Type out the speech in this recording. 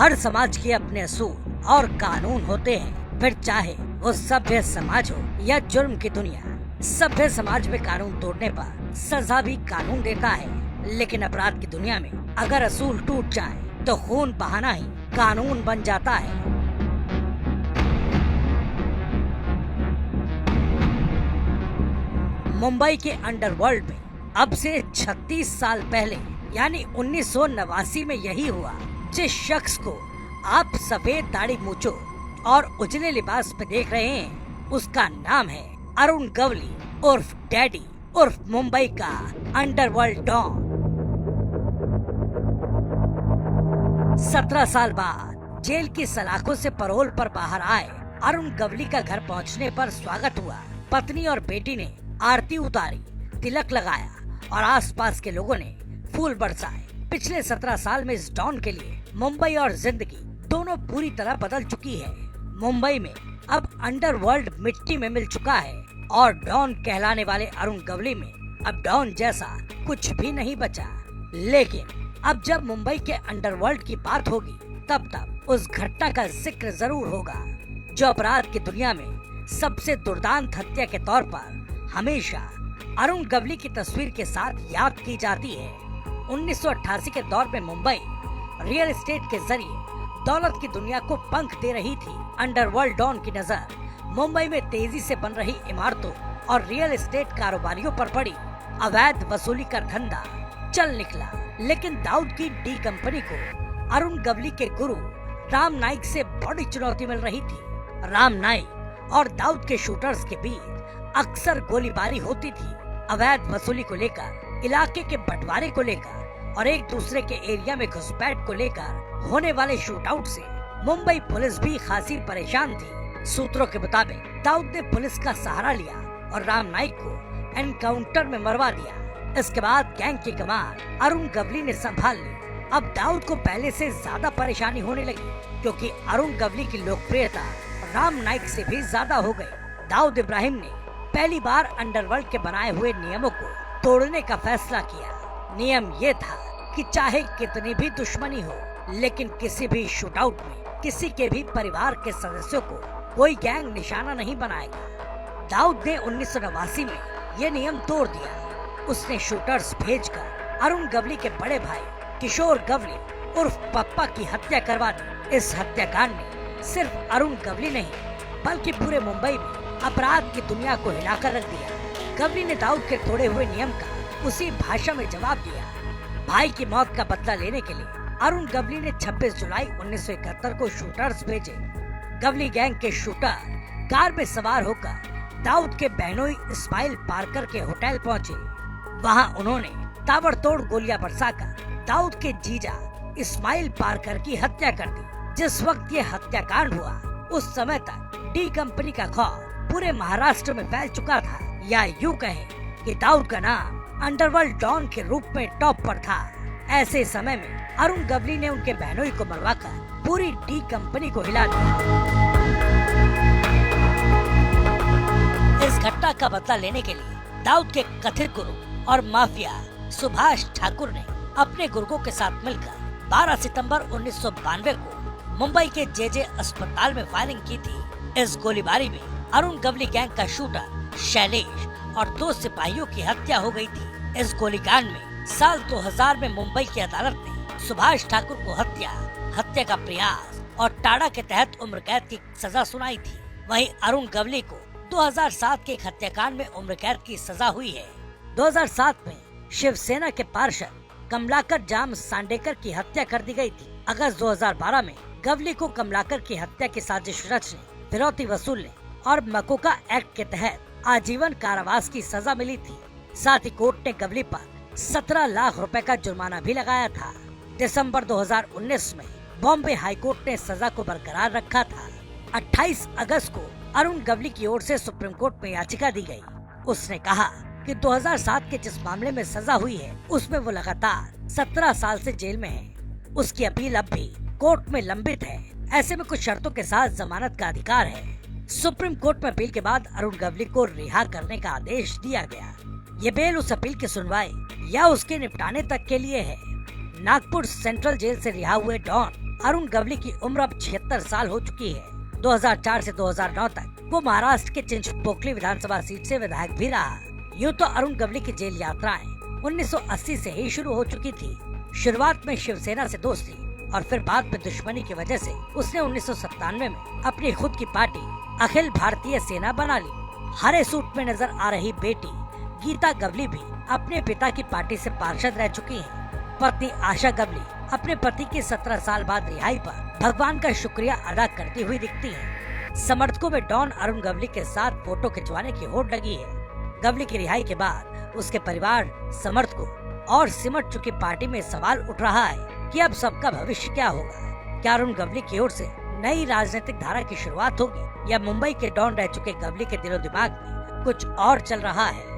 हर समाज के अपने असूल और कानून होते हैं, फिर चाहे वो सभ्य समाज हो या जुर्म की दुनिया। सभ्य समाज में कानून तोड़ने पर सजा भी कानून देता है, लेकिन अपराध की दुनिया में अगर असूल टूट जाए तो खून बहाना ही कानून बन जाता है। मुंबई के अंडरवर्ल्ड में अब से 36 साल पहले यानी 1989 में यही हुआ। जिस शख्स को आप सफेद दाढ़ी मूंछों और उजले लिबास में देख रहे हैं, उसका नाम है अरुण गवली उर्फ डैडी उर्फ मुंबई का अंडरवर्ल्ड डॉन। 17 साल बाद जेल की सलाखों से पैरोल पर बाहर आए अरुण गवली का घर पहुंचने पर स्वागत हुआ। पत्नी और बेटी ने आरती उतारी, तिलक लगाया और आसपास के लोगों ने फूल बरसाए। पिछले 17 साल में इस डॉन के लिए मुंबई और जिंदगी दोनों पूरी तरह बदल चुकी है। मुंबई में अब अंडरवर्ल्ड मिट्टी में मिल चुका है और डॉन कहलाने वाले अरुण गवली में अब डॉन जैसा कुछ भी नहीं बचा। लेकिन अब जब मुंबई के अंडरवर्ल्ड की बात होगी तब उस घटना का जिक्र जरूर होगा जो अपराध की दुनिया में सबसे दुर्दांत हत्या के तौर पर हमेशा अरुण गवली की तस्वीर के साथ याद की जाती है। 1988 के दौर में मुंबई रियल एस्टेट के जरिए दौलत की दुनिया को पंख दे रही थी। अंडरवर्ल्ड डॉन की नजर मुंबई में तेजी से बन रही इमारतों और रियल एस्टेट कारोबारियों पर पड़ी। अवैध वसूली का धंधा चल निकला, लेकिन दाऊद की डी कंपनी को अरुण गवली के गुरु राम नाइक से बड़ी चुनौती मिल रही थी। राम नाइक और दाऊद के शूटर्स के बीच अक्सर गोलीबारी होती थी। अवैध वसूली को लेकर, इलाके के बंटवारे को लेकर और एक दूसरे के एरिया में घुसपैठ को लेकर होने वाले शूटआउट से मुंबई पुलिस भी खासी परेशान थी। सूत्रों के मुताबिक दाऊद ने पुलिस का सहारा लिया और राम नाइक को एनकाउंटर में मरवा दिया। इसके बाद गैंग की कमान अरुण गवली ने संभाल ली। अब दाऊद को पहले से ज्यादा परेशानी होने लगी क्योंकि अरुण गवली की लोकप्रियता राम नाइक से भी ज्यादा हो गई। दाऊद इब्राहिम ने पहली बार अंडरवर्ल्ड के बनाए हुए नियमों को तोड़ने का फैसला किया। नियम ये था कि चाहे कितनी भी दुश्मनी हो, लेकिन किसी भी शूटआउट में किसी के भी परिवार के सदस्यों को कोई गैंग निशाना नहीं बनाएगा। दाऊद ने 1989 में ये नियम तोड़ दिया। उसने शूटर्स भेजकर अरुण गवली के बड़े भाई किशोर गवली उर्फ पप्पा की हत्या करवा दी। इस हत्याकांड ने सिर्फ अरुण गवली नहीं बल्कि पूरे मुंबई में अपराध की दुनिया को हिलाकर रख दिया। गवली ने दाऊद के तोड़े हुए नियम का उसी भाषा में जवाब दिया। भाई की मौत का बदला लेने के लिए अरुण गवली ने 26 जुलाई 1971 को शूटर्स भेजे। गवली गैंग के शूटर कार में सवार होकर दाऊद के बहनोई इस्माइल पार्कर के होटल पहुंचे। वहां उन्होंने ताबड़तोड़ गोलियां बरसाकर दाऊद के जीजा इस्माइल पार्कर की हत्या कर दी। जिस वक्त ये हत्याकांड हुआ उस समय तक डी कंपनी का खौफ पूरे महाराष्ट्र में फैल चुका था, या यूं कहें कि दाऊद का नाम अंडरवर्ल्ड डॉन के रूप में टॉप पर था। ऐसे समय में अरुण गवली ने उनके बहनोई को मरवाकर पूरी डी कंपनी को हिला दिया। इस घटना का बदला लेने के लिए दाऊद के कथित गुरु और माफिया सुभाष ठाकुर ने अपने गुर्गों के साथ मिलकर 12 सितंबर 1992 को मुंबई के जेजे अस्पताल में फायरिंग की थी। इस गोलीबारी में अरुण गवली गैंग का शूटर शैलेश और 2 सिपाहियों की हत्या हो गई थी। इस गोलीकांड में साल 2000 में मुंबई की अदालत ने सुभाष ठाकुर को हत्या का प्रयास और टाड़ा के तहत उम्र कैद की सजा सुनाई थी। वहीं अरुण गवली को 2007 के एक हत्याकांड में उम्र कैद की सजा हुई है। 2007 में शिवसेना के पार्षद कमलाकर जाम सांडेकर की हत्या कर दी गई थी। अगस्त 2012 में गवली को कमलाकर की हत्या की साजिश रचने, फिरौती वसूलने और मकोका एक्ट के तहत आजीवन कारावास की सजा मिली थी। साथ ही कोर्ट ने गवली पर 17 लाख रुपए का जुर्माना भी लगाया था। दिसंबर 2019 में बॉम्बे हाईकोर्ट ने सजा को बरकरार रखा था। 28 अगस्त को अरुण गवली की ओर से सुप्रीम कोर्ट में याचिका दी गई। उसने कहा कि 2007 के जिस मामले में सजा हुई है उसमें वो लगातार 17 साल से जेल में है। उसकी अपील अब भी कोर्ट में लंबित है। ऐसे में कुछ शर्तों के साथ जमानत का अधिकार है। सुप्रीम कोर्ट में अपील के बाद अरुण गवली को रिहा करने का आदेश दिया गया। ये बेल उस अपील की सुनवाई या उसके निपटाने तक के लिए है। नागपुर सेंट्रल जेल से रिहा हुए डॉन अरुण गवली की उम्र अब 76 साल हो चुकी है। 2004 से 2009 तक वो महाराष्ट्र के चिंचपोकली विधानसभा सीट से विधायक भी रहा। यूँ तो अरुण गवली की जेल यात्राएं 1980 से ही शुरू हो चुकी थी। शुरुआत में शिवसेना से दोस्ती और फिर बाद में दुश्मनी की वजह से उसने 1997 में अपनी खुद की पार्टी अखिल भारतीय सेना बना ली। हरे सूट में नजर आ रही बेटी गीता गवली भी अपने पिता की पार्टी से पार्षद रह चुकी हैं। पत्नी आशा गवली अपने पति के 17 साल बाद रिहाई पर भगवान का शुक्रिया अदा करती हुई दिखती हैं। समर्थकों में डॉन अरुण गवली के साथ फोटो खिंचवाने की होड़ लगी है। गवली की रिहाई के बाद उसके परिवार, समर्थकों और सिमट चुकी पार्टी में सवाल उठ रहा है कि अब सबका भविष्य क्या होगा। क्या अरुण गवली की ओर से नई राजनीतिक धारा की शुरुआत होगी या मुंबई के डॉन रह चुके गवली के दिलो दिमाग में कुछ और चल रहा है।